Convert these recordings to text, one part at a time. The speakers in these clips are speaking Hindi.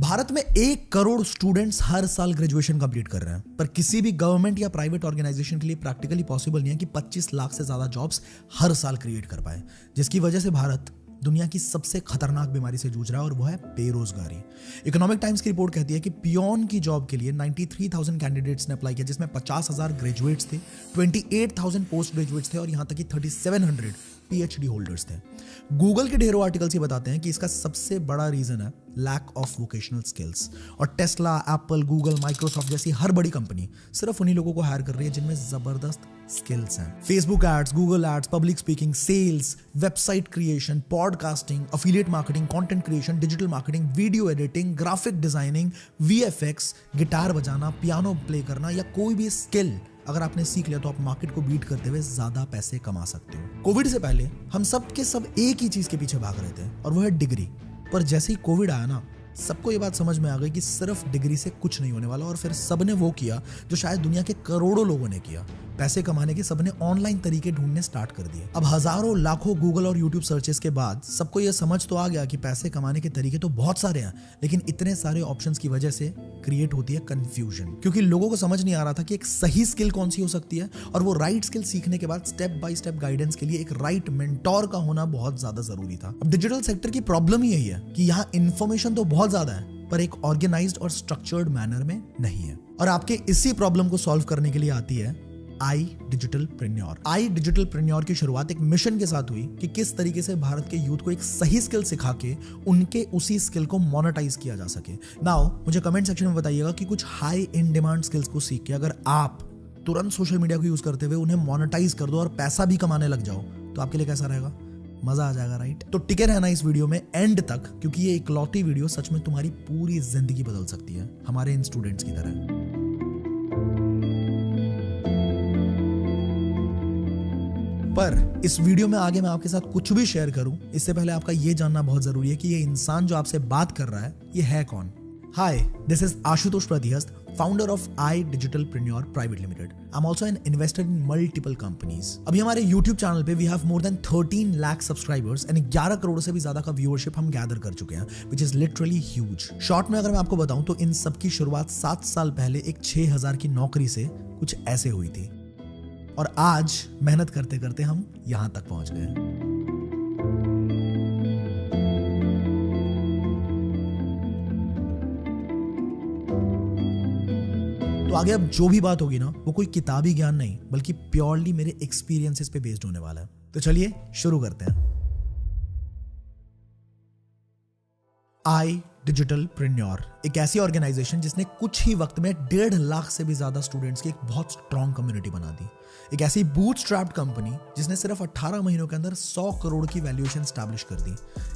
भारत में 1 करोड़ स्टूडेंट्स हर साल ग्रेजुएशन कंप्लीट कर रहे हैं, पर किसी भी गवर्नमेंट या प्राइवेट ऑर्गेनाइजेशन के लिए प्रैक्टिकली पॉसिबल नहीं है कि 25 लाख से ज्यादा जॉब्स हर साल क्रिएट कर पाए, जिसकी वजह से भारत दुनिया की सबसे खतरनाक बीमारी से जूझ रहा है और वो है बेरोजगारी। इकोनॉमिक टाइम्स की रिपोर्ट कहती है कि पियोन की जॉब के लिए 93,000 कैंडिडेट्स ने अप्लाई किया, जिसमें 50,000 ग्रेजुएट्स थे, 28,000 पोस्ट ग्रेजुएट्स थे और यहां तक कि 3,700 पीएचडी होल्डर्स थे। गूगल के ढेरों आर्टिकल्स ये बताते हैं कि इसका सबसे बड़ा रीजन है लैक ऑफ वोकेशनल स्किल्स, और टेस्ला, एप्पल, गूगल, माइक्रोसॉफ्ट जैसी हर बड़ी कंपनी सिर्फ उन्हीं लोगों को हायर कर रही है जिनमें जबरदस्त स्किल्स हैं। Facebook ads, Google ads, public speaking, sales, website creation, podcasting, affiliate marketing, content creation, digital marketing, video editing, graphic designing, VFX, guitar बजाना, पियानो प्ले करना या कोई भी स्किल अगर आपने सीख लिया तो आप मार्केट को बीट करते हुए ज्यादा पैसे कमा सकते हो। कोविड से पहले हम सब के सब एक ही चीज के पीछे भाग रहे थे और वो है डिग्री। पर जैसे ही कोविड आया ना, सबको ये बात समझ में आ गई कि सिर्फ डिग्री से कुछ नहीं होने वाला, और फिर सबने वो किया जो शायद दुनिया के करोड़ों लोगों ने किया। पैसे कमाने के सबने ऑनलाइन तरीके ढूंढने स्टार्ट कर दिए। अब हजारों लाखों गूगल और यूट्यूब सर्चेस के बाद सबको ये समझ तो आ गया कि पैसे कमाने के तरीके तो बहुत सारे हैं, लेकिन इतने सारे ऑप्शंस की वजह से क्रिएट होती है कंफ्यूजन, क्योंकि लोगों को समझ नहीं आ रहा था कि एक सही स्किल कौन सी हो सकती है, और वो राइट स्किल सीखने के बाद स्टेप बाय स्टेप गाइडेंस के लिए एक राइट मेंटोर का होना बहुत ज्यादा जरूरी था। अब डिजिटल सेक्टर की प्रॉब्लम ही यही है कि यहाँ इंफॉर्मेशन तो बहुत ज्यादा है, पर एक ऑर्गेनाइज्ड और स्ट्रक्चर्ड मैनर में नहीं है। और आपके इसी प्रॉब्लम को सॉल्व करने के लिए आती है आई डिजिटलप्रेन्योर। आई डिजिटलप्रेन्योर की शुरुआत एक मिशन के साथ हुई कि किस तरीके से भारत के यूथ को एक सही स्किल सिखा के उनके उसी स्किल को मोनेटाइज किया जा सके। नाउ मुझे कमेंट सेक्शन में बताइएगा कि कुछ हाई इन डिमांड स्किल्स को सीख के अगर आप तुरंत सोशल मीडिया को यूज करते हुए उन्हें मोनेटाइज कर दो और पैसा भी कमाने लग जाओ, तो आपके लिए कैसा रहेगा? मजा आ जाएगा, राइट? तो टिके रहना इस वीडियो में एंड तक, क्योंकि ये इकलौती वीडियो सच में तुम्हारी पूरी जिंदगी बदल सकती है, हमारे इन स्टूडेंट्स की तरह। पर इस वीडियो में आगे मैं आपके साथ कुछ भी शेयर करूं, इससे पहले आपका ये जानना बहुत जरूरी है कि ये इंसान जो आपसे बात कर रहा है ये है कौन। Hi, this is Ashutosh Pratihast, founder of iDigitalPreneur Private Limited. I'm also an investor in multiple companies. अभी हमारे YouTube चैनल पे we have more than 13 lakh subscribers and 11 crore से भी ज्यादा का व्यूअरशिप हम गैदर कर चुके हैं, which is literally huge. Short में अगर मैं आपको बताऊं तो इन सब की शुरुआत 7 साल पहले एक 6,000 की नौकरी से कुछ ऐसे हुई थी, और आज मेहनत करते करते हम यहां तक पहुंच गए। तो आगे अब जो भी बात होगी ना, वो कोई किताबी ज्ञान नहीं बल्कि प्योरली मेरे एक्सपीरियंसेस पे बेस्ड होने वाला है। तो चलिए शुरू करते हैं। आई डिजिटलप्रेन्योर एक ऐसी ऑर्गेनाइजेशन जिसने कुछ ही वक्त में 1.5 लाख से भी ज्यादा स्टूडेंट्स की एक बहुत स्ट्रॉन्ग कम्युनिटी बना दी। एक ऐसी बूटस्ट्रैप्ड कंपनी जिसने सिर्फ 18 महीनों के अंदर 100 करोड़ की वैल्यूएशन स्टैब्लिश कर दी।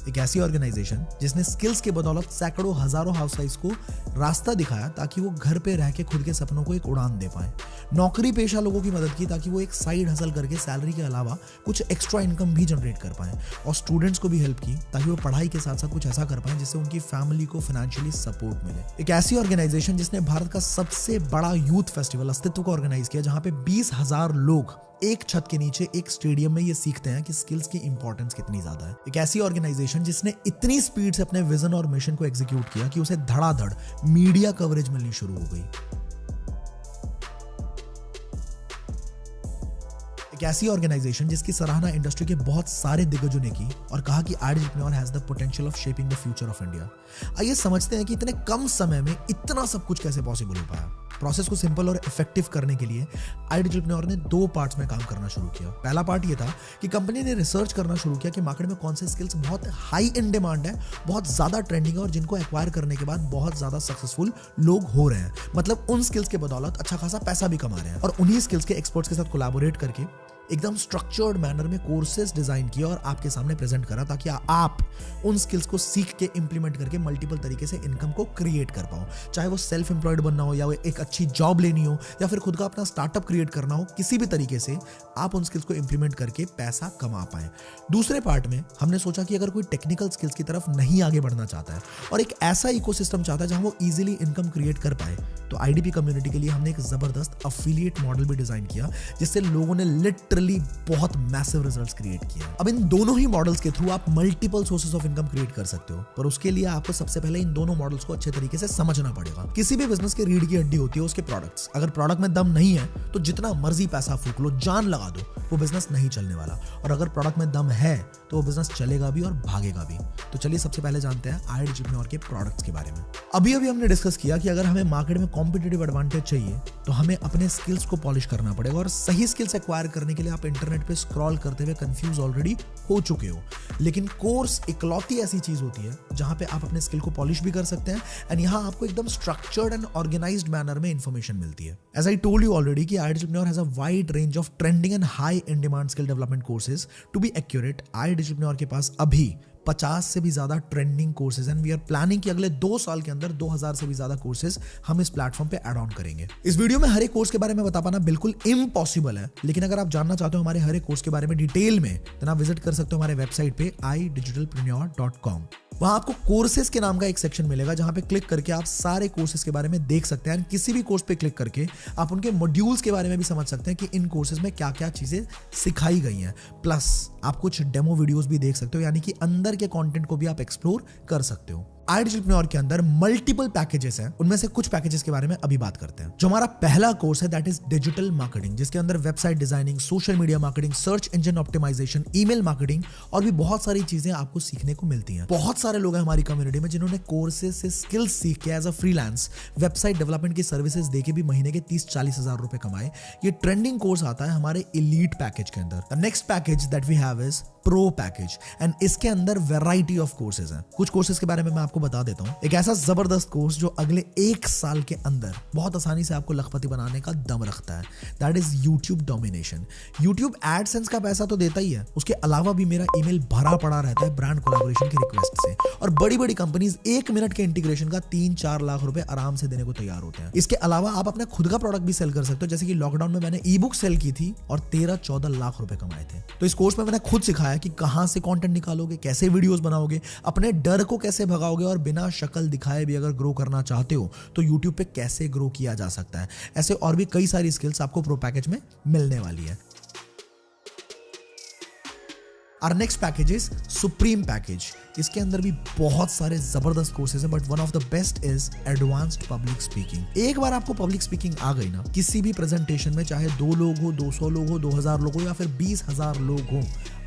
एक ऐसी ऑर्गेनाइजेशन जिसने स्किल्स के बदौलत सैकड़ों हजारों हाउसवाइफ्स को रास्ता दिखाया ताकि वो घर पे रह के खुद के सपनों को एक उड़ान दे पाए। नौकरी पेशा लोगों की मदद की ताकि वो एक साइड हसल करके सैलरी के अलावा कुछ एक्स्ट्रा इनकम भी जनरेट कर पाए, और स्टूडेंट्स को भी हेल्प की ताकि वो पढ़ाई के साथ साथ कुछ ऐसा कर पाए जिससे उनकी फैमिली को फाइनेंशियली सपोर्ट मिले। एक ऐसी ऑर्गेनाइजेशन जिसने भारत का सबसे बड़ा यूथ फेस्टिवल अस्तित्व को ऑर्गेनाइज किया, जहां पे 20,000 लोग एक छत के नीचे एक स्टेडियम में ये सीखते हैं कि स्किल्स की इंपॉर्टेंस कितनी ज्यादा है। एक ऐसी ऑर्गेनाइजेशन जिसने इतनी स्पीड से अपने विजन और मिशन को एग्जीक्यूट किया कि उसे धड़ाधड़ मीडिया कवरेज मिलनी शुरू हो गई। एक ऐसी ऑर्गेनाइजेशन जिसकी सराहना इंडस्ट्री के बहुत सारे दिग्गजों ने की और कहा कि iDigitalPreneur has the potential of shaping the future of India. आइए समझते हैं कि इतने कम समय में इतना सब कुछ कैसे पॉसिबल हो पाया। प्रोसेस को सिंपल और इफेक्टिव करने के लिए iDigitalPreneur ने 2 पार्ट्स में काम करना शुरू किया। पहला पार्ट ये था कि कंपनी ने रिसर्च करना शुरू किया कि मार्केट में कौन से स्किल्स बहुत हाई इन डिमांड है, बहुत ज्यादा ट्रेंडिंग है, और जिनको एक्वायर करने के बाद बहुत ज्यादा सक्सेसफुल लोग हो रहे हैं। मतलब उन स्किल्स के बदौलत अच्छा खासा पैसा भी कमा रहे हैं, और उन्हीं स्किल्स के एक्सपर्ट्स के साथ कोलैबोरेट करके एकदम स्ट्रक्चर्ड मैनर में कोर्सेज डिजाइन किया और आपके सामने प्रेजेंट करा ताकि आप उन स्किल्स को सीख के इंप्लीमेंट करके मल्टीपल तरीके से इनकम को क्रिएट कर पाओ। चाहे वो सेल्फ एम्प्लॉयड बनना हो, या वो एक अच्छी जॉब लेनी हो, या फिर खुद का अपना स्टार्टअप क्रिएट करना हो, किसी भी तरीके से आप उन स्किल्स को इंप्लीमेंट करके पैसा कमा पाए। दूसरे पार्ट में हमने सोचा कि अगर कोई टेक्निकल स्किल्स की तरफ नहीं आगे बढ़ना चाहता है और एक ऐसा इकोसिस्टम चाहता है जहां वो इजीली इनकम क्रिएट कर पाए, तो आईडीपी कम्युनिटी के लिए हमने एक जबरदस्त अफिलिएट मॉडल भी डिजाइन किया, जिससे लोगों ने लिटरली लिटरली बहुत मैसिव रिजल्ट्स क्रिएट किए। अब इन दोनों ही मॉडल्स के थ्रू आप multiple sources of income create कर सकते हो, पर उसके लिए आपको सबसे पहले इन दोनों मॉडल्स को अच्छे तरीके से समझना पड़ेगा। किसी भी बिजनेस के रीढ़ की हड्डी होती है उसके प्रोडक्ट्स। अगर प्रोडक्ट में दम नहीं है तो जितना मर्जी पैसा फूक लो, जान लगा दो, वो बिजनेस नहीं चलने वाला। और अगर प्रोडक्ट में दम है तो वो बिजनेस चलेगा भी और भागेगा भी। तो चलिए सबसे पहले जानते हैं iDigitNor के प्रोडक्ट्स के बारे में। अभी हमने डिस्कस किया कि अगर हमें मार्केट में कॉम्पिटिटिव एडवांटेज चाहिए तो हमें अपने स्किल्स को पॉलिश करना पड़ेगा, और सही स्किल्स एक्वायर करने के लिए आप इंटरनेट पे स्क्रॉल करते हुए कंफ्यूज ऑलरेडी हो चुके हो। लेकिन कोर्स इकलौती ऐसी चीज होती है जहां पे आप अपने स्किल को पॉलिश भी कर सकते हैं, एंड यहां आपको एकदम स्ट्रक्चर्ड एंड ऑर्गेनाइज्ड मैनर में इंफॉर्मेशन मिलती है। As I told you already कि iDigitNor has a wide range of trending and high in demand skill development courses. To be accurate, iDigitNor के पास अभी 50 से भी ज्यादा trending courses and we are planning कि अगले 2 साल के अंदर 2000 से भी ज्यादा कोर्सेज हम इस प्लेटफॉर्म पे ऐड ऑन करेंगे। इस वीडियो में हर एक कोर्स के बारे में बता पाना बिल्कुल इम्पॉसिबल है, लेकिन अगर आप जानना चाहते हो हमारे हर एक कोर्स के बारे में डिटेल में, तो आप विजिट कर सकते हो हमारे वेबसाइट पे idigitalpreneur.com। वहां आपको कोर्सेज के नाम का एक सेक्शन मिलेगा जहां पे क्लिक करके आप सारे कोर्सेज के बारे में देख सकते हैं। किसी भी कोर्स पे क्लिक करके आप उनके मॉड्यूल्स के बारे में भी समझ सकते हैं कि इन कोर्सेज में क्या क्या चीजें सिखाई गई हैं। प्लस आप कुछ डेमो वीडियोस भी देख सकते हो, यानी कि अंदर के कंटेंट को भी आप एक्सप्लोर कर सकते हो। iDigitNor के अंदर मल्टीपल पैकेजेस हैं, उनमें से कुछ पैकेजेस के बारे में अभी बात करते हैं। जो हमारा पहला कोर्स है दैट इज डिजिटल मार्केटिंग, जिसके अंदर website designing, social media marketing, search engine optimisation, email marketing और भी बहुत सारी चीजें आपको सीखने को मिलती हैं। बहुत सारे लोग हैं हमारी कम्युनिटी में जिन्होंने कोर्सेज से स्किल्स सीख के as a freelance website development की सर्विसेज देके भी महीने के 30-40 हजार रुपए कमाए। ये ट्रेंडिंग कोर्स आता है हमारे एलीट पैकेज के अंदर। The next package that we have is pro package, and इसके अंदर वैरायटी ऑफ कोर्सेज हैं। कुछ कोर्सेज के बारे में मैं आपको बता देता हूं। एक ऐसा जबरदस्त कोर्स जो अगले 1 साल के अंदर बहुत आसानी से आपको लखपति बनाने का दम रखता है, that is YouTube domination. YouTube AdSense का पैसा तो देता ही है, उसके अलावा भी मेरा ईमेल भरा पड़ा रहता है ब्रांड कोलैबोरेशन की रिक्वेस्ट से, और बड़ी बड़ी कंपनीज 1 मिनट के इंटीग्रेशन का 3-4 लाख रुपए आराम से देने को तैयार होते हैं। इसके अलावा आप अपना खुद का प्रोडक्ट भी सेल कर सकते हो, जैसे कि लॉकडाउन में मैंने ई बुक सेल की थी और 13-14 लाख रुपए कमाए थे। तो इस कोर्स में मैंने खुद सिखाया कि कहां से कंटेंट निकालोगे, कैसे वीडियोस बनाओगे, अपने डर को कैसे भगाओगे, और बिना शक्ल दिखाए भी अगर ग्रो करना चाहते हो तो यूट्यूब पे कैसे ग्रो किया जा सकता है। ऐसे और भी कई सारी स्किल्स आपको प्रो पैकेज में मिलने वाली है। Our next package is Supreme package. इसके अंदर भी बहुत सारे जबरदस्त कोर्सेज हैं, but one of the best is advanced public speaking. एक बार आपको पब्लिक स्पीकिंग आ गई ना, किसी भी प्रेजेंटेशन में चाहे 2 लोग हो, 200 लोग हो, 2000 लोग हो या फिर 20,000 लोग हो,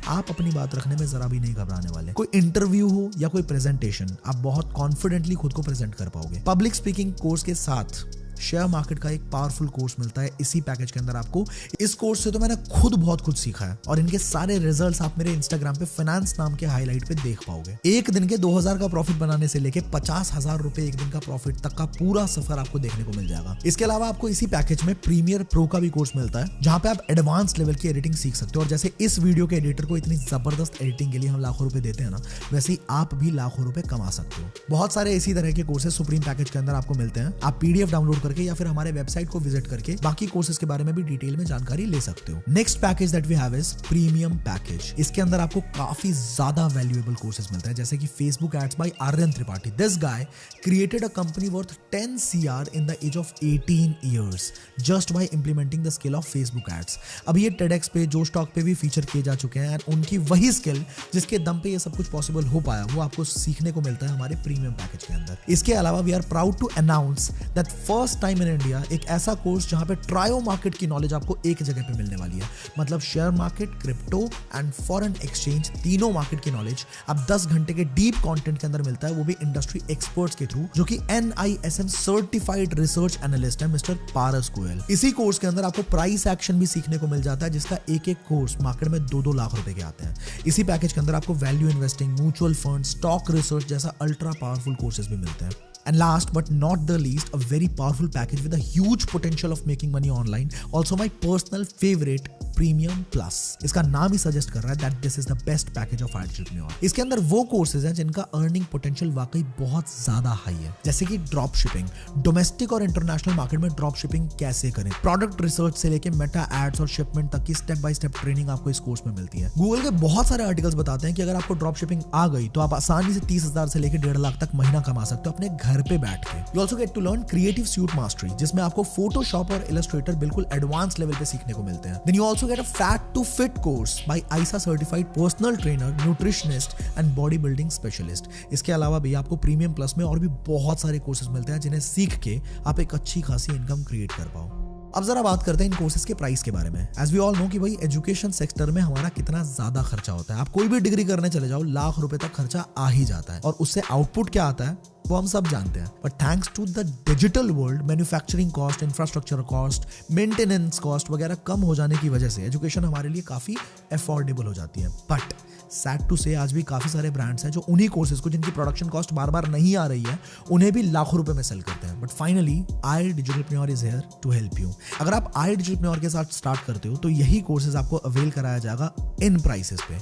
आप अपनी बात रखने में जरा भी नहीं घबराने वाले। कोई इंटरव्यू हो या कोई प्रेजेंटेशन, आप बहुत कॉन्फिडेंटली खुद को प्रेजेंट कर पाओगे। पब्लिक स्पीकिंग कोर्स के साथ शेयर मार्केट का एक पावरफुल कोर्स मिलता है इसी पैकेज के अंदर आपको। इस कोर्स से तो मैंने खुद बहुत कुछ सीखा है, और इनके सारे रिजल्ट्स आप मेरे इंस्टाग्राम पे फाइनेंस नाम के हाईलाइट पे देख पाओगे। एक दिन के 2000 का प्रॉफिट बनाने से लेके 50,000 रुपए एक दिन का प्रॉफिट तक का पूरा सफर आपको देखने को मिल जाएगा। इसके अलावा आपको इसी पैकेज में प्रीमियर प्रो का भी कोर्स मिलता है, जहां पे आप एडवांस लेवल की एडिटिंग सीख सकते हो। और जैसे इस वीडियो के एडिटर को इतनी जबरदस्त एडिटिंग के लिए हम लाखों रुपए देते हैं ना, वैसे ही आप भी लाखों रुपए कमा सकते हो। बहुत सारे इसी तरह के कोर्सेज सुप्रीम पैकेज के अंदर आपको मिलते हैं। आप पीडीएफ डाउनलोड करके या फिर हमारे वेबसाइट को विजिट करके बाकी कोर्सेज के बारे में भी डिटेल में जानकारी ले सकते हो। Next package that we have is premium package. इसके अंदर आपको काफी ज्यादा वैल्यूएबल कोर्सेज मिलते हैं, जैसे कि Facebook ads by Aryan Tripathi. This guy created a company worth 10 CR in the age of 18 years just by implementing the skill of Facebook ads. अभी ये टेडेक्स पे, जो स्टॉक पे भी फीचर किए जा चुके हैं, और उनकी वही स्किल जिसके दम पे ये सब कुछ पॉसिबल हो पाया, वो आपको सीखने को मिलता है हमारे प्रीमियम पैकेज के अंदर। इसके अलावा we are proud to announce that first time in India एक ऐसा कोर्स जहां पे ट्रायो मार्केट की नॉलेज आपको एक जगह पे मिलने वाली है। मतलब share market, crypto and foreign exchange, तीनों मार्केट की नॉलेज अब 10 घंटे के डीप कंटेंट के अंदर मिलता है, वो भी इंडस्ट्री एक्सपर्ट्स के थ्रू, जो कि NISM सर्टिफाइड रिसर्च एनालिस्ट है मिस्टर पारस गोयल। इसी कोर्स के अंदर आपको प्राइस एक्शन भी सीखने को मिल जाता है, जिसका एक कोर्स मार्केट में 2-2 लाख रुपए के आते हैं। इसी पैकेज के अंदर आपको value investing, mutual fund, stock research जैसा अल्ट्रा पावरफुल कोर्सेज भी मिलते हैं। And last but not the least, a very powerful package with a huge potential of making money online. Also my personal favorite, Premium Plus. इसका नाम ही सजेस्ट कर रहा है that this is the best package of iDigitNor. इसके अंदर वो कोर्सेज हैं जिनका अर्निंग पोटेंशियल वाकई बहुत ज्यादा हाई है, जैसे कि ड्रॉप शिपिंग, डोमेस्टिक और इंटरनेशनल मार्केट में ड्रॉप शिपिंग कैसे करें, प्रोडक्ट रिसर्च से लेके मेटा एड्स और शिपमेंट तक की स्टेप बाय स्टेप ट्रेनिंग आपको इस कोर्स में मिलती है। गूगल के बहुत सारे आर्टिकल्स बताते हैं कि अगर आपको ड्रॉप शिपिंग आ गई तो आप आसानी से 30,000 से लेकर 1.5 लाख तक महीना कमा सकते हो अपने घर पे बैठ के। You also get to learn creative suite Absolute Mastery, जिसमें आपको फोटोशॉप और इलस्ट्रेटर बिल्कुल एडवांस लेवल पे सीखने को मिलते हैं. Then you also get a Fat to Fit course by ISA certified personal trainer, nutritionist and bodybuilding specialist. इसके अलावा भी आपको प्रीमियम प्लस में और भी बहुत सारे कोर्सेज मिलते हैं जिन्हें सीख के आप एक अच्छी खासी इनकम क्रिएट कर पाओ. अब जरा बात करते हैं इन कोर्सेज के प्राइस के बारे में. एज वी ऑल नो कि भाई एजुकेशन सेक्टर में हमारा कितना ज्यादा खर्चा होता है. आप कोई भी डिग्री करने चले जाओ, लाख रुपए तक खर्चा आ ही जाता है और उससे आउटपुट क्या आता है वो हम सब जानते हैं. But thanks to the digital world, manufacturing cost, infrastructure cost, maintenance cost वगैरह कम हो जाने की वजह से एजुकेशन हमारे लिए काफी अफोर्डेबल हो जाती है. बट सैड टू से आज भी काफी सारे ब्रांड्स हैं जो उन्हीं कोर्सेज को, जिनकी प्रोडक्शन कॉस्ट बार बार नहीं आ रही है, उन्हें भी लाखों रुपए में सेल करते हैं. But finally iDigitalPreneur is here to help you. अगर आप आई डिजिटलप्रेन्योर के साथ स्टार्ट करते हो तो यही कोर्सेज आपको अवेल कराया जाएगा इन प्राइसेस पे.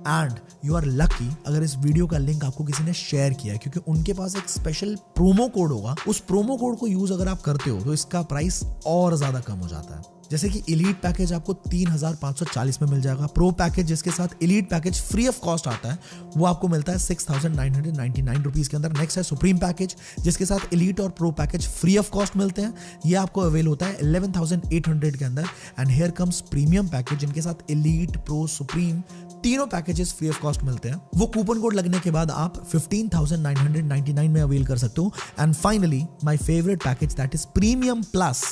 एंड यू आर लकी अगर इस वीडियो का लिंक आपको किसी ने शेयर किया है, क्योंकि उनके पास एक स्पेशल प्रोमो कोड होगा. उस प्रोमो कोड को यूज अगर आप करते हो तो इसका प्राइस और ज्यादा कम हो जाता है. जैसे कि एलीट पैकेज आपको 3540 में मिल जाएगा. प्रो पैकेज जिसके साथ elite package free of cost आता है वो आपको मिलता है 6999 रुपीज के अंदर. नेक्स्ट है सुप्रीम पैकेज जिसके साथ एलीट और pro package free of cost मिलते हैं. ये आपको अवेल होता है 11,800 के अंदर. And here comes premium package जिनके साथ एलीट, प्रो, सुप्रीम तीनों पैकेजेस फ्री ऑफ कॉस्ट मिलते हैं. वो कूपन कोड लगने के बाद आप 15,999 में अवेल कर सकते हो. And finally my favourite package that is premium plus,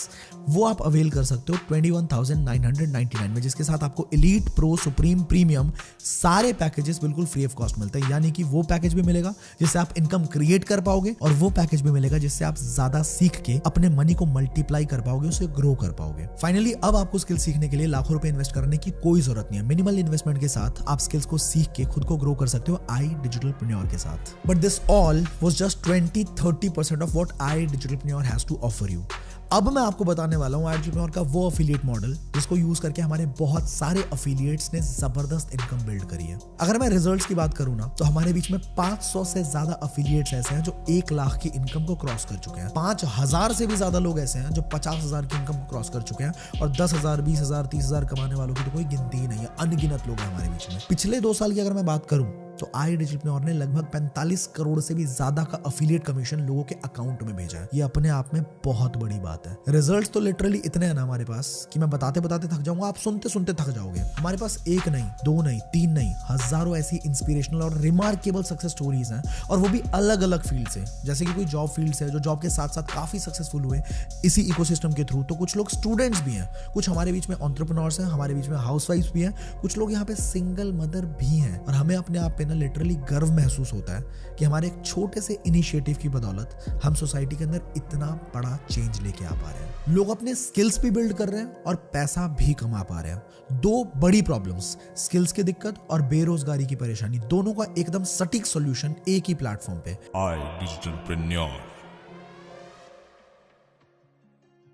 वो आप अवेल कर सकते हो 21,999 में, जिसके साथ आपको एलीट, प्रो, सुप्रीम, प्रीमियम सारे पैकेजेस बिल्कुल फ्री ऑफ कॉस्ट मिलते हैं. यानी कि वो पैकेज भी मिलेगा जिससे आप इनकम क्रिएट कर पाओगे और वो पैकेज भी मिलेगा जिससे आप ज्यादा सीख के अपने मनी को मल्टीप्लाई कर पाओगे, उसे ग्रो कर पाओगे. फाइनली अब आपको स्किल सीखने के लिए लाखों रुपए इन्वेस्ट करने की कोई जरूरत नहीं है. मिनिमल इन्वेस्टमेंट के साथ आप स्किल्स को सीख के खुद को ग्रो कर सकते हो आई डिजिटलप्रेन्योर के साथ. But this all was just 20-30% of what iDigitalPreneur has to offer you. अब मैं आपको बताने वाला हूं आई डिजिटलप्रेन्योर का वो अफिलिएट मॉडल जिसको यूज करके हमारे बहुत सारे अफिलिएट्स ने जबरदस्त इनकम बिल्ड करी है. अगर मैं रिजल्ट्स की बात करूं ना तो हमारे बीच में 500 से ज्यादा अफिलिएट्स ऐसे हैं जो 1 लाख की इनकम को क्रॉस कर चुके हैं. 5,000 से भी ज्यादा लोग ऐसे हैं जो 50,000 की इनकम को क्रॉस कर चुके हैं. और 10,000, 20,000, 30,000 कमाने वालों की तो कोई गिनती ही नहीं है. अनगिनत लोग हैं हमारे बीच में. पिछले 2 साल की अगर मैं बात करूं तो आई डिजिटलप्रेन्योर ने लगभग 45 करोड़ से भी ज्यादा का अफिलिएट कमीशन लोगों के अकाउंट में भेजा है. ये अपने आप में बहुत बड़ी बात है. रिजल्ट्स तो लिटरली इतने हैं ना हमारे पास कि मैं बताते बताते थक जाऊंगा, आप सुनते सुनते थक जाओगे. हमारे पास 1 नहीं, 2 नहीं, 3 नहीं, हजारों ऐसी इंस्पिरेशनल और रिमार्केबल सक्सेस स्टोरीज हैं और वो भी अलग अलग फील्ड से. जैसे कि कोई जॉब फील्ड से जो जॉब के साथ साथ काफी सक्सेसफुल हुए इसी इकोसिस्टम के थ्रू. तो कुछ लोग स्टूडेंट्स भी हैं, कुछ हमारे बीच में एंटरप्रेन्योर्स हैं, हमारे बीच में हाउसवाइफ्स भी हैं, कुछ लोग यहाँ पे सिंगल मदर भी हैं. और हमें अपने आप पे ना लिटरली गर्व महसूस होता है कि हमारे एक छोटे से इनिशिएटिव की बदौलत हम सोसाइटी के अंदर इतना बड़ा चेंज लेके आ पा रहे हैं. लोग अपने स्किल्स भी बिल्ड कर रहे हैं और पैसा भी कमा पा रहे हैं. 2 बड़ी प्रॉब्लम्स, स्किल्स की दिक्कत और बेरोजगारी की परेशानी, दोनों का एकदम सटीक सॉल्यूशन एक ही प्लेटफॉर्म पे, आई डिजिटलप्रेन्योर.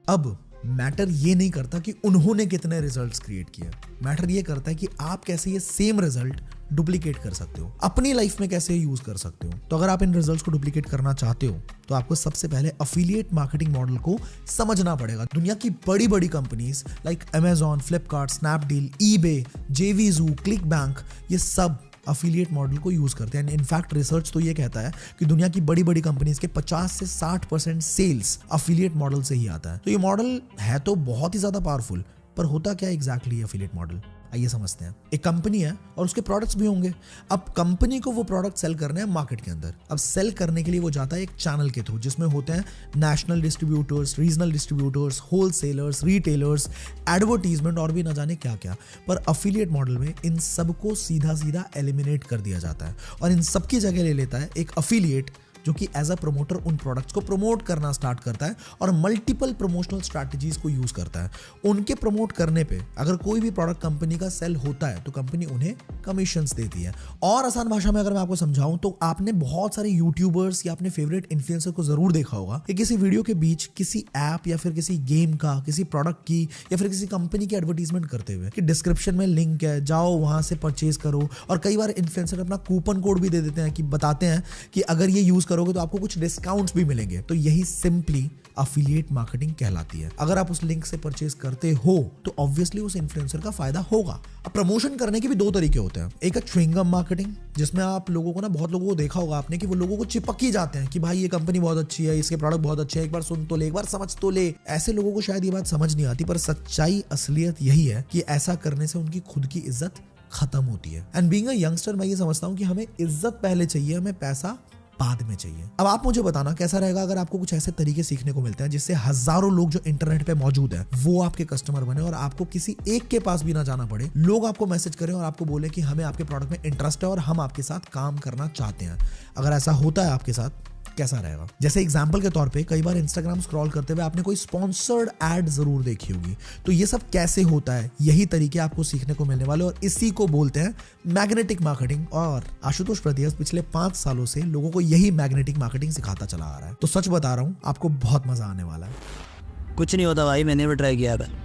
अब मैटर ये नहीं करता कि उन्होंने कितने रिजल्ट्स क्रिएट किए. मैटर ये करता है कि आप कैसे ये सेम रिजल्ट डुप्लीकेट कर सकते हो, अपनी लाइफ में कैसे यूज कर सकते हो. तो अगर आप इन रिजल्ट्स को डुप्लीकेट करना चाहते हो तो आपको सबसे पहले अफिलिएट मार्केटिंग मॉडल को समझना पड़ेगा. दुनिया की बड़ी बड़ी companies like Amazon, Flipkart, Snapdeal, eBay, जेवीजू, क्लिक बैंक, ये सब अफिलिएट मॉडल को यूज करते हैं. इनफैक्ट रिसर्च तो ये कहता है कि दुनिया की बड़ी बड़ी कंपनीज के 50 से 60% सेल्स अफिलिएट मॉडल से ही आता है. तो ये मॉडल है तो बहुत ही ज्यादा पावरफुल, पर होता क्या एग्जैक्टली अफिलिएट मॉडल, आइए समझते हैं. एक कंपनी है और उसके प्रोडक्ट्स भी होंगे. अब कंपनी को वो प्रोडक्ट सेल करने हैं मार्केट के अंदर. अब सेल करने के लिए वो जाता है एक चैनल के थ्रू जिसमें होते हैं national distributors, regional distributors, wholesalers, retailers, advertisement और भी ना जाने क्या क्या. पर अफिलिएट मॉडल में इन सबको सीधा सीधा एलिमिनेट कर दिया जाता है और इन सबकी जगह ले लेता है एक अफिलिएट जो कि एज अ प्रमोटर उन प्रोडक्ट्स को प्रमोट करना स्टार्ट करता है और मल्टीपल प्रमोशनल स्ट्रैटेजीज को यूज करता है. उनके प्रमोट करने पे अगर कोई भी प्रोडक्ट कंपनी का सेल होता है तो कंपनी उन्हें कमीशंस देती है. और आसान भाषा में अगर मैं आपको समझाऊं तो आपने बहुत सारे यूट्यूबर्स या अपने फेवरेट इन्फ्लुएंसर को जरूर देखा होगा कि किसी वीडियो के बीच किसी ऐप या फिर किसी गेम का, किसी प्रोडक्ट की या फिर किसी कंपनी की एडवर्टीजमेंट करते हुए कि डिस्क्रिप्शन में लिंक है, जाओ वहां से परचेज करो. और कई बार इन्फ्लुएंसर अपना कूपन कोड भी दे देते हैं कि बताते हैं कि अगर ये यूज करोगे तो आपको कुछ डिस्काउंट्स भी मिलेंगे. तो यही सिंपली अफिलिएट मार्केटिंग कहलाती है। अगर आप उस लिंक से परचेज करते हो तो ऑब्वियसली उस इन्फ्लुएंसर का फायदा होगा। अब प्रमोशन करने के भी दो तरीके होते हैं। एक है च्युइंगम मार्केटिंग, जिसमें आप लोगों को ना, बहुत लोगों को देखा होगा आपने कि वो लोगों को चिपक ही जाते हैं कि भाई ये कंपनी बहुत अच्छी है, इसके प्रोडक्ट बहुत अच्छे हैं, एक बार सुन तो ले, एक बार समझ तो ले। ऐसे लोगों को शायद ये बात समझ नहीं आती, पर सच्चाई असलियत यही है कि ऐसा करने से उनकी खुद की इज्जत खत्म होती है। एंड बीइंग अ यंगस्टर मैं ये समझता हूं कि हमें इज्जत पहले चाहिए, हमें पैसा बाद में चाहिए। अब आप मुझे बताना कैसा रहेगा अगर आपको कुछ ऐसे तरीके सीखने को मिलते हैं जिससे हजारों लोग जो इंटरनेट पे मौजूद है वो आपके कस्टमर बने और आपको किसी एक के पास भी ना जाना पड़े, लोग आपको मैसेज करें और आपको बोले कि हमें आपके प्रोडक्ट में इंटरेस्ट है और हम आपके साथ काम करना चाहते हैं। अगर ऐसा होता है आपके साथ, कैसा रहेगा? जैसे एग्जाम्पल के तौर पे कई बार इंस्टाग्राम स्क्रॉल करते हुए आपने कोई स्पॉन्सर्ड एड जरूर देखी होगी। तो ये सब कैसे होता है, यही तरीके आपको सीखने को मिलने वाले और इसी को बोलते हैं मैग्नेटिक मार्केटिंग। और आशुतोष प्रतियस पिछले 5 सालों से लोगों को यही मैग्नेटिक मार्केटिंग सिखाता चला आ रहा है। तो सच बता रहा हूं, आपको बहुत मजा आने वाला है। कुछ नहीं होता भाई, मैंने भी ट्राई किया था।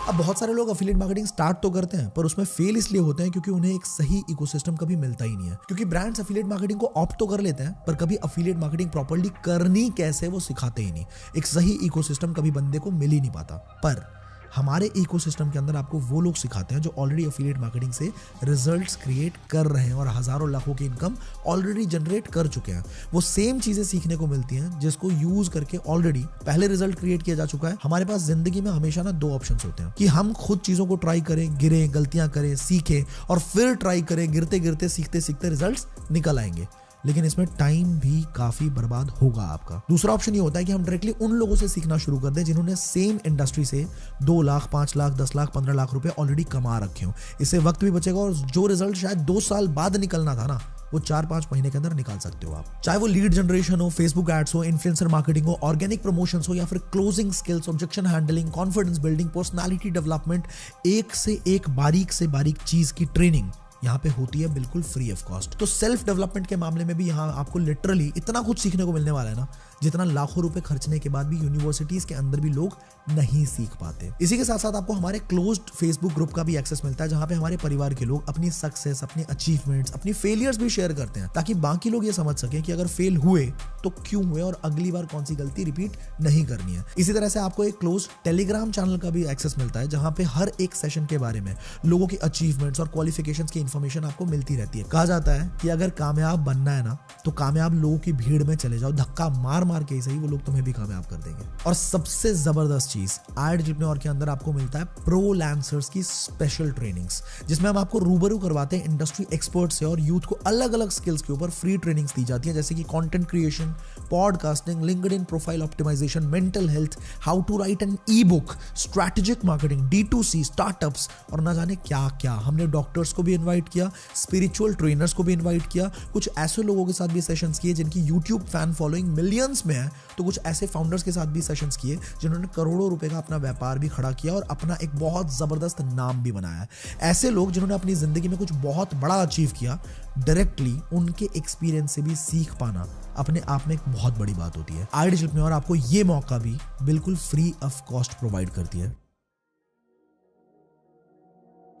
अब बहुत सारे लोग अफिलिएट मार्केटिंग स्टार्ट तो करते हैं पर उसमें फेल इसलिए होते हैं क्योंकि उन्हें एक सही इकोसिस्टम कभी मिलता ही नहीं है। क्योंकि ब्रांड्स अफिलिएट मार्केटिंग को ऑप्ट तो कर लेते हैं पर कभी अफिलिएट मार्केटिंग प्रॉपर्ली करनी कैसे वो सिखाते ही नहीं। एक सही इकोसिस्टम कभी बंदे को मिल ही नहीं पाता। पर हमारे इकोसिस्टम के अंदर आपको वो लोग सिखाते हैं जो ऑलरेडी अफिलिएट मार्केटिंग से रिजल्ट्स क्रिएट कर रहे हैं और हजारों लाखों की इनकम ऑलरेडी जनरेट कर चुके हैं। वो सेम चीजें सीखने को मिलती हैं जिसको यूज करके ऑलरेडी पहले रिजल्ट क्रिएट किया जा चुका है। हमारे पास जिंदगी में हमेशा ना 2 ऑप्शंस होते हैं कि हम खुद चीजों को ट्राई करें, गिरे, गलतियां करें, सीखें और फिर ट्राई करें, गिरते गिरते सीखते सीखते रिजल्ट्स निकल आएंगे। लेकिन इसमें टाइम भी काफी बर्बाद होगा आपका। दूसरा ऑप्शन ये होता है कि हम डायरेक्टली उन लोगों से सीखना शुरू कर दें जिन्होंने सेम इंडस्ट्री से 2 लाख, 5 लाख, 10 लाख, 15 लाख रुपए ऑलरेडी कमा रखे हो। इससे वक्त भी बचेगा और जो रिजल्ट शायद 2 साल बाद निकलना था ना, वो 4-5 महीने के अंदर निकाल सकते हो आप। चाहे वो लीड जनरेशन हो, फेसबुक एड्स हो, इन्फ्लुएंसर मार्केटिंग हो, ऑर्गेनिक प्रमोशंस हो या फिर closing skills, objection handling, confidence building, personality development, एक से एक बारीक से बारीक चीज की ट्रेनिंग यहाँ पे होती है बिल्कुल फ्री ऑफ कॉस्ट। तो सेल्फ डेवलपमेंट के मामले में भी यहाँ आपको लिटरली इतना कुछ सीखने को मिलने वाला है ना, जितना लाखों रुपए खर्चने के बाद भी यूनिवर्सिटीज के अंदर भी लोग नहीं सीख पाते। इसी के साथ साथ आपको हमारे क्लोज्ड फेसबुक ग्रुप का भी एक्सेस मिलता है जहां पे हमारे परिवार के लोग अपनी सक्सेस, अपनी अचीवमेंट्स, अपनी फेलियर्स भी शेयर करते हैं ताकि बाकी लोग ये समझ सके कि अगर फेल हुए तो क्यों हुए और अगली बार कौन सी गलती रिपीट नहीं करनी है। इसी तरह से आपको एक क्लोज टेलीग्राम चैनल का भी एक्सेस मिलता है जहां पे हर एक सेशन के बारे में लोगों की अचीवमेंट्स और क्वालिफिकेशंस की इंफॉर्मेशन आपको मिलती रहती है। कहा जाता है कि अगर कामयाब बनना है ना तो कामयाब लोगों की भीड़ में चले जाओ, धक्का मार मार के ही सही, वो लोग तुम्हें भी कामयाब कर देंगे। और सबसे जबरदस्त चीज एंटरप्रेन्योर के अंदर आपको मिलता है प्रो लैंसर्स की स्पेशल ट्रेनिंग्स, जिसमें हम आपको रूबरू करवाते हैं इंडस्ट्री एक्सपर्ट से और यूथ को अलग अलग स्किल्स के ऊपर फ्री ट्रेनिंग्स दी जाती है जैसे कि content creation, podcasting, LinkedIn profile optimisation, mental health, how to write an e book, strategic marketing, D2C, startups और ना जाने क्या क्या। हमने डॉक्टर्स को भी इन्वाइट किया, स्पिरिचुअल ट्रेनर्स को भी इन्वाइट किया, कुछ ऐसे लोगों के साथ भी सेशंस किए जिनकी यूट्यूब फैन फॉलोइंग मिलियंस में है, तो कुछ ऐसे फाउंडर्स के साथ भी सेशंस किए जिन्होंने करोड़ों रुपए का अपना व्यापार भी खड़ा किया और अपना एक बहुत जबरदस्त नाम भी बनाया है। ऐसे लोग जिन्होंने अपनी जिंदगी में कुछ बहुत बड़ा अचीव किया, डायरेक्टली उनके एक्सपीरियंस से भी सीख पाना अपने आप में एक बहुत बड़ी बात होती है। एंटरप्रेन्योर आपको ये मौका भी बिल्कुल फ्री ऑफ कॉस्ट प्रोवाइड करती है।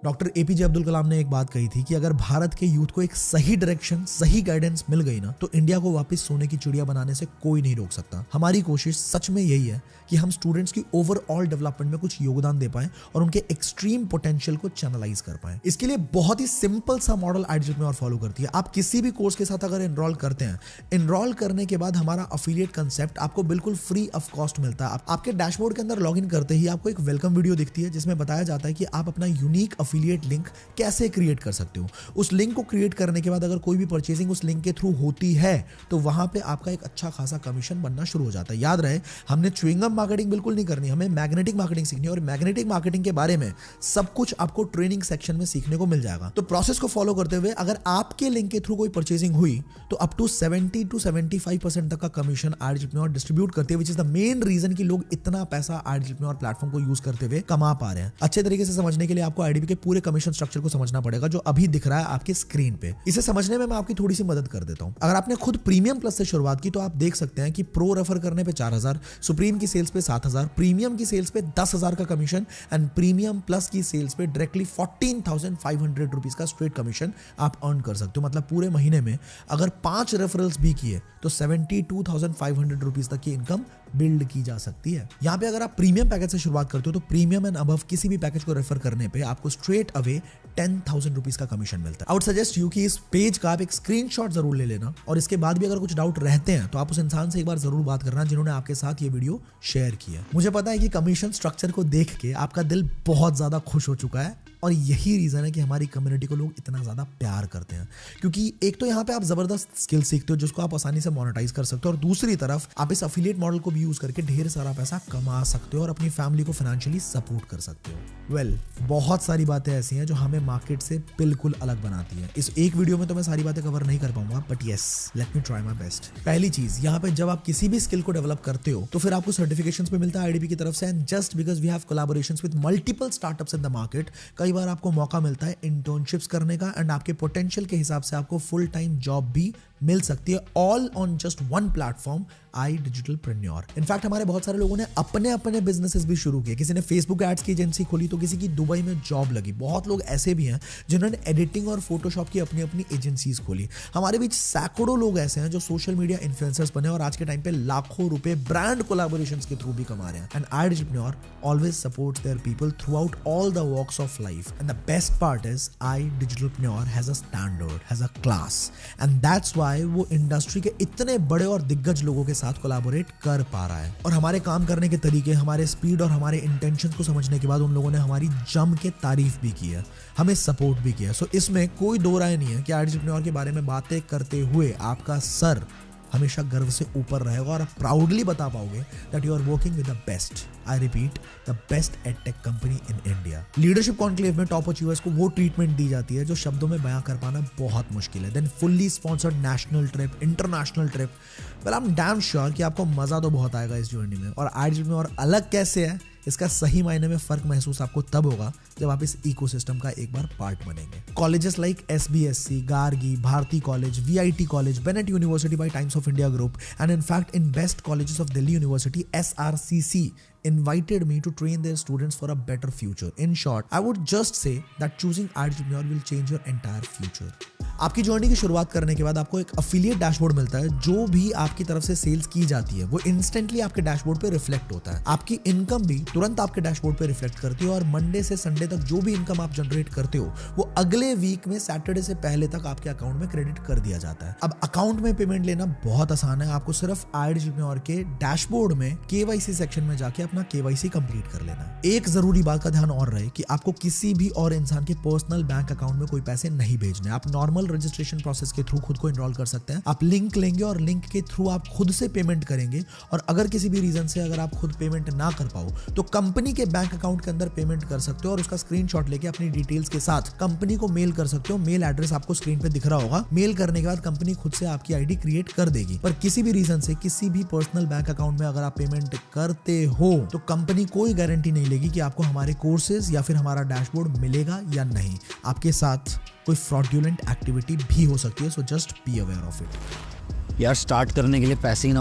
डॉक्टर APJ अब्दुल कलाम ने एक बात कही थी कि अगर भारत के यूथ को एक सही डायरेक्शन, सही गाइडेंस मिल गई ना तो इंडिया को वापस सोने की चिड़िया बनाने से कोई नहीं रोक सकता। हमारी कोशिश सच में यही है कि हम स्टूडेंट्स की ओवरऑल डेवलपमेंट में कुछ योगदान दे पाएं और उनके एक्सट्रीम पोटेंशियल को चैनलाइज कर पाएं। इसके लिए बहुत ही सिंपल सा मॉडल एंटरप्रेन्योर फॉलो करती है। आप किसी भी कोर्स के साथ अगर एनरोल करते हैं, एनरोल करने के बाद हमारा अफिलिएट कंसेप्ट आपको बिल्कुल फ्री ऑफ कॉस्ट मिलता है। आपके डैशबोर्ड के अंदर लॉग इन करते ही आपको एक वेलकम वीडियो दिखती है जिसमें बताया जाता है कि आप अपना यूनिक अफिलिएट लिंक कैसे क्रिएट कर सकते हो। उस लिंक को क्रिएट करने के बाद अगर कोई भी परचेजिंग उस लिंक के थ्रू होती है तो वहां पे आपका एक अच्छा खासा कमीशन बनना शुरू हो जाता है। याद रहे, हमने च्युइंगम मार्केटिंग बिल्कुल नहीं करनी, हमें मैग्नेटिक मार्केटिंग सीखनी है और मैग्नेटिक मार्केटिंग के बारे में सब कुछ आपको ट्रेनिंग सेक्शन में सीखने को मिल जाएगा। तो प्रोसेस को फॉलो करते हुए अगर आपके लिंक के थ्रू कोई परचेजिंग हुई तो अप टू 70 to 75% तक का कमीशन एंटरप्रेन्योर डिस्ट्रीब्यूट करते हैं, which is the main reason कि लोग इतना पैसा एंटरप्रेन्योर प्लेटफॉर्म को यूज करते हुए कमा पा रहे हैं। अच्छे तरीके से समझने के लिए आपको आईडीबी के पूरे कमीशन स्ट्रक्चर को समझना पड़ेगा जो अभी दिख रहा है आपके स्क्रीन पे। इसे समझने में मैं आपकी थोड़ी सी मदद कर देता हूं। अगर आपने खुद प्रीमियम प्लस से शुरुआत की तो आप देख सकते हैं कि प्रो रेफर करने पे 4000, सुप्रीम की सेल्स पे 7000, प्रीमियम की सेल्स पे 10,000 का कमीशन एंड प्रीमियम प्लस की सेल्स पे डायरेक्टली 14,500 रुपीज का स्ट्रेट कमीशन आप अर्न कर सकते हो। मतलब पूरे महीने में अगर 5 रेफरल्स भी किए तो 72,500 रुपीज तक की इनकम बिल्ड की जा सकती है। यहाँ पे अगर आप प्रीमियम पैकेज से शुरुआत करते हो तो प्रीमियम एंड अबव किसी भी पैकेज को रेफर करने पे आपको स्ट्रेट अवे 10,000 रुपीज का कमीशन मिलता है। आई वुड सजेस्ट यू कि इस पेज का आप एक स्क्रीनशॉट जरूर ले लेना और इसके बाद भी अगर कुछ डाउट रहते हैं तो आप उस इंसान से एक बार जरूर बात करना जिन्होंने आपके साथ ये वीडियो शेयर किया। मुझे पता है कि कमीशन स्ट्रक्चर को देख के आपका दिल बहुत ज्यादा खुश हो चुका है और यही रीजन है कि हमारी कम्युनिटी को लोग इतना ज्यादा प्यार करते हैं, क्योंकि एक तो यहाँ पे आप जबरदस्त स्किल सीखते हो जिसको आप आसानी से मोनेटाइज कर सकते हो और दूसरी तरफ आप इस अफिलिएट मॉडल को भी यूज करके ढेर सारा पैसा कमा सकते हो और अपनी फैमिली को फाइनेंशियली सपोर्ट कर सकते हो। बहुत सारी बातें ऐसी हैं जो हमें मार्केट से बिल्कुल अलग बनाती हैं। इस एक वीडियो में तो मैं सारी बातें कवर नहीं कर पाऊंगा, but yes, let me try my best. पहली चीज, यहाँ पे जब आप किसी भी स्किल को डेवलप करते हो तो फिर आपको सर्टिफिकेशंस पे मिलता है आईडीपी की तरफ से, and just because we have collaborations with multiple startups in the market, कई बार आपको मौका मिलता है इंटर्नशिप्स करने का एंड आपके पोटेंशियल के हिसाब से आपको फुल टाइम जॉब भी मिल सकती है, all on just one platform, iDigitalPreneur। In fact हमारे बहुत सारे लोगों ने अपने अपने बिजनेसेस भी शुरू किए। किसी ने फेसबुक एड्स की एजेंसी खोली तो किसी की दुबई में जॉब लगी। बहुत लोग ऐसे भी हैं जिन्होंने एडिटिंग और फोटोशॉप की अपनी अपनी एजेंसीज खोली। हमारे बीच सैकड़ों लोग ऐसे हैं जो सोशल मीडिया इन्फ्लुएंसर्स बने और आज के टाइम पे लाखों रुपए ब्रांड कोलैबोरेशंस के थ्रू भी कमा रहे हैं। And iDigitalPreneur always supports their people throughout all the walks of life. And the best part is iDigitalPreneur has a standard, has a class, and that's why वो इंडस्ट्री के इतने बड़े और दिग्गज लोगों के साथ कोलैबोरेट कर पा रहा है। और हमारे काम करने के तरीके, हमारे स्पीड और हमारे इंटेंशंस को समझने के बाद उन लोगों ने हमारी जम के तारीफ भी की है, हमें सपोर्ट भी किया। सो इसमें कोई दो राय नहीं है कि iDigitalPreneur के बारे में बातें करते हुए आपका सर हमेशा गर्व से ऊपर रहेगा और आप प्राउडली बता पाओगे that you are working with the best, I repeat, the best edtech company in India. Leadership conclave में टॉप अचीवर्स को वो ट्रीटमेंट दी जाती है जो शब्दों में बयां कर पाना बहुत मुश्किल है। Then fully sponsored national trip, international trip, well I am damn sure कि आपको मजा तो बहुत आएगा इस जर्नी में। और iDigitalPreneur अलग कैसे है इसका सही मायने में फर्क महसूस आपको तब होगा जब आप इस इकोसिस्टम का एक बार पार्ट बनेंगे। Colleges like SBSC, Gargi, Bharati college, VIT college, Bennett university by Times of India group, and in fact in best colleges of Delhi University, SRCC invited me to train their students for a better future. In short, I would just say that choosing iDigitalPreneur will change your entire future. आपकी जर्नी की शुरुआत करने के बाद आपको एक अफिलिएट डैशबोर्ड मिलता है। जो भी आपकी तरफ से सेल्स की जाती है वो इंस्टेंटली आपके डैशबोर्ड पे रिफ्लेक्ट होता है। आपकी इनकम भी तुरंत आपके डैशबोर्ड पे रिफ्लेक्ट करती है और मंडे से संडे तक जो भी इनकम आप जनरेट करते हो वो अगले वीक में सैटरडे से पहले तक आपके अकाउंट में क्रेडिट कर दिया जाता है। अब अकाउंट में पेमेंट लेना बहुत आसान है। आपको सिर्फ iDigitalPreneur के डैशबोर्ड में KYC सेक्शन में जाके अपना KYC कंप्लीट कर लेना है। एक जरूरी बात का ध्यान और रहे कि आपको किसी भी और इंसान के पर्सनल बैंक अकाउंट में कोई पैसे नहीं भेजने। आप नॉर्मल रजिस्ट्रेशन प्रोसेस के थ्रू खुद को एनरोल कर सकते हैं। आप लिंक लेंगे और लिंक के थ्रू आप खुद से पेमेंट करेंगे और अगर किसी भी रीजन से अगर आप खुद पेमेंट ना कर पाओ तो कंपनी के बैंक अकाउंट के अंदर पेमेंट कर सकते हो और उसका स्क्रीनशॉट लेके अपनी डिटेल्स के साथ कंपनी को मेल कर सकते हो। मेल एड्रेस आपको स्क्रीन पे दिख रहा होगा। मेल करने के बाद कंपनी खुद से आपकी आईडी क्रिएट कर देगी। पर किसी भी रीजन से किसी भी पर्सनल बैंक अकाउंट में अगर आप पेमेंट करते हो तो कंपनी कोई गारंटी नहीं लेगी कि आपको हमारे कोर्सेज या फिर हमारा डैशबोर्ड मिलेगा या नहीं। आपके साथ कोई फ्रॉडुलेंट एक्टिविटी भी हो सकती है, so just be aware of it. यार स्टार्ट करने के लिए पैसे ही ना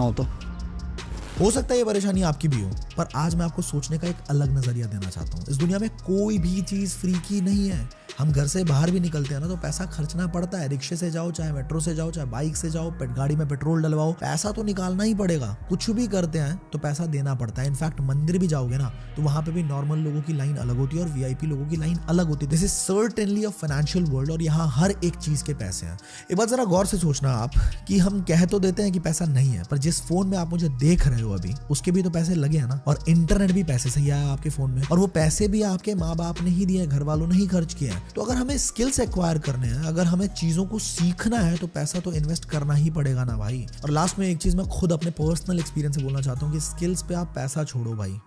हो सकता है ये परेशानी आपकी भी हो, पर आज मैं आपको सोचने का एक अलग नजरिया देना चाहता हूँ। इस दुनिया में कोई भी चीज फ्री की नहीं है। हम घर से बाहर भी निकलते हैं ना तो पैसा खर्चना पड़ता है। रिक्शे से जाओ, चाहे मेट्रो से जाओ, चाहे बाइक से जाओ, गाड़ी में पेट्रोल डलवाओ, पैसा तो निकालना ही पड़ेगा। कुछ भी करते हैं तो पैसा देना पड़ता है। इनफैक्ट मंदिर भी जाओगे ना तो वहां पे भी नॉर्मल लोगों की लाइन अलग होती है और VIP लोगों की लाइन अलग होती है। This is certainly a financial world और यहाँ हर एक चीज के पैसे हैं। एक बार जरा गौर से सोचना आप कि हम कह तो देते हैं कि पैसा नहीं है, पर जिस फोन में आप मुझे देख रहे हो अभी उसके भी तो पैसे लगे हैं ना। और इंटरनेट भी पैसे से ही आया आपके फोन में और वो पैसे भी आपके माँ बाप ने ही दिए, घर वालों ने ही खर्च किए हैं। तो अगर हमें स्किल्स एक्वायर करने हैं, अगर हमें चीजों को सीखना है तो पैसा तो इन्वेस्ट करना ही पड़ेगा ना भाई। और लास्ट में एक चीज मैं खुद अपने पर्सनल एक्सपीरियंस से बोलना चाहता हूँ कि स्किल्स पे आप पैसा छोड़ो भाई,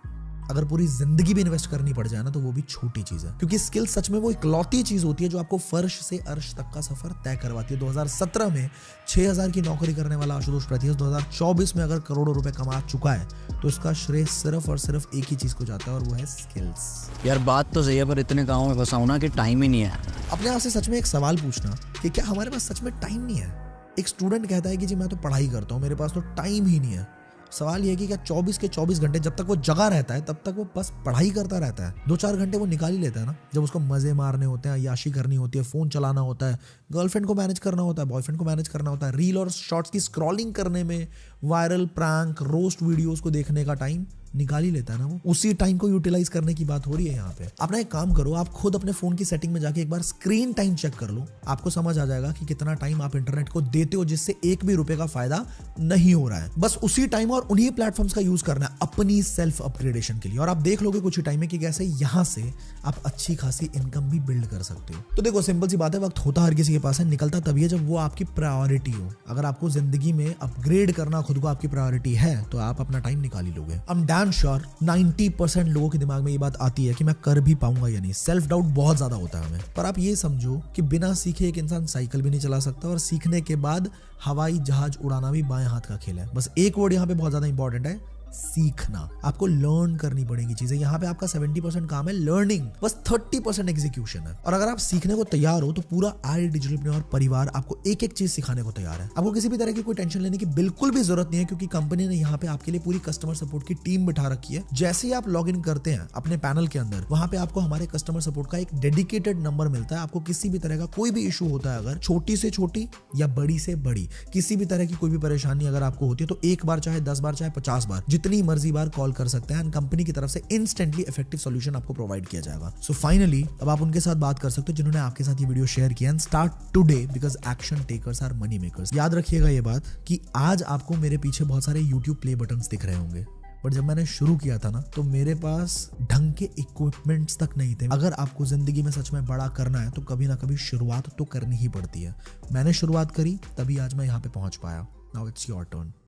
अगर पूरी जिंदगी भी इन्वेस्ट करनी पड़ जाए ना तो वो भी छोटी चीज है। क्योंकि स्किल सच में वो इकलौती चीज होती है जो आपको फर्श से अर्श तक का सफर तय करवाती है। 2017 में 6000 की नौकरी करने वाला आशुतोष प्रतिहस 2024 में अगर करोड़ों रुपए कमा चुका है तो इसका श्रेय सिर्फ और सिर्फ एक ही चीज को जाता है और वो है स्किल्स। यार बात तो सही है, पर इतने कामों में फंसा हूं ना कि टाइम ही नहीं है। अपने आप से सच में एक सवाल पूछना कि क्या हमारे पास सच में टाइम नहीं है। एक स्टूडेंट कहता है कि जी मैं तो पढ़ाई करता हूँ, मेरे पास तो टाइम ही नहीं है। सवाल ये है कि क्या 24 के 24 घंटे जब तक वो जगा रहता है तब तक वो बस पढ़ाई करता रहता है? 2-4 घंटे वो निकाल ही लेता है ना, जब उसको मजे मारने होते हैं, याशी करनी होती है, फोन चलाना होता है, गर्लफ्रेंड को मैनेज करना होता है, बॉयफ्रेंड को मैनेज करना होता है, रील और शॉर्ट्स की स्क्रॉलिंग करने में, वायरल प्रैंक रोस्ट वीडियोस को देखने का टाइम निकाल ही लेता है ना वो। उसी टाइम को यूटिलाइज करने की बात हो रही है यहाँ पे। अपना एक काम करो, आप खुद अपने फोन की सेटिंग में जाके एक बार स्क्रीन टाइम चेक कर लो, आपको समझ आ जाएगा कि कितना टाइम आप इंटरनेट को देते हो जिससे एक भी रुपए का फायदा नहीं हो रहा है। बस उसी टाइम और उन्हीं प्लेटफॉर्म्स का यूज करना है अपनी सेल्फ अपग्रेडेशन के लिए, और आप देख लोगे कुछ ही टाइम में कि कैसे यहाँ से आप अच्छी खासी इनकम भी बिल्ड कर सकते हो। तो देखो सिंपल सी बात है, वक्त होता हर किसी के पास है, निकलता तभी है जब वो आपकी प्रायोरिटी हो। अगर आपको जिंदगी में अपग्रेड करना खुद को आपकी प्रायोरिटी है तो आप अपना टाइम निकाल ही लोगे। आई एम डैम श्योर 90% लोगों के दिमाग में ये बात आती है कि मैं कर भी पाऊंगा या नहीं। सेल्फ डाउट बहुत ज्यादा होता है हमें। पर आप ये समझो कि बिना सीखे एक इंसान साइकिल भी नहीं चला सकता, और सीखने के बाद हवाई जहाज उड़ाना भी बाएं हाथ का खेल है। बस एक वर्ड यहाँ पे बहुत ज्यादा इंपॉर्टेंट है, सीखना। आपको लर्न करनी पड़ेगी चीजें। यहाँ पे आपका 70% काम है लर्निंग, बस 30% एग्जीक्यूशन है। और अगर आप सीखने को तैयार हो तो पूरा आई डिजिटल परिवार आपको एक एक चीज सिखाने को तैयार है। आपको किसी भी तरह की कोई टेंशन लेने की बिल्कुल भी जरूरत नहीं है, क्योंकि कंपनी ने यहाँ पे आपके लिए पूरी कस्टमर सपोर्ट की टीम बिठा रखी है। जैसे ही आप लॉग इन करते हैं अपने पैनल के अंदर, वहां पे आपको हमारे कस्टमर सपोर्ट का एक डेडिकेटेड नंबर मिलता है। आपको किसी भी तरह का कोई भी इशू होता है, अगर छोटी से छोटी या बड़ी से बड़ी किसी भी तरह की कोई भी परेशानी अगर आपको होती है, तो एक बार चाहे 10 बार चाहे 50 बार जितनी मर्जी बार कॉल कर सकते हैं। कंपनी की तरफ से इंस्टेंटली इफेक्टिव सॉल्यूशन आपको प्रोवाइड किया जाएगा। सो फाइनली अब आप उनके साथ बात कर सकते हो जिन्होंने आपके साथ ये वीडियो शेयर किया। And start today because action takers are money makers. याद रखिएगा ये बात कि आज आपको मेरे पीछे बहुत सारे YouTube प्ले बटन्स दिख रहे होंगे, बट जब मैंने शुरू किया था ना तो मेरे पास ढंग के इक्विपमेंट्स तक नहीं थे। अगर आपको जिंदगी में सच में बड़ा करना है तो कभी ना कभी शुरुआत तो करनी ही पड़ती है। मैंने शुरुआत करी तभी आज मैं यहाँ पे पहुंच पाया। Now it's your turn.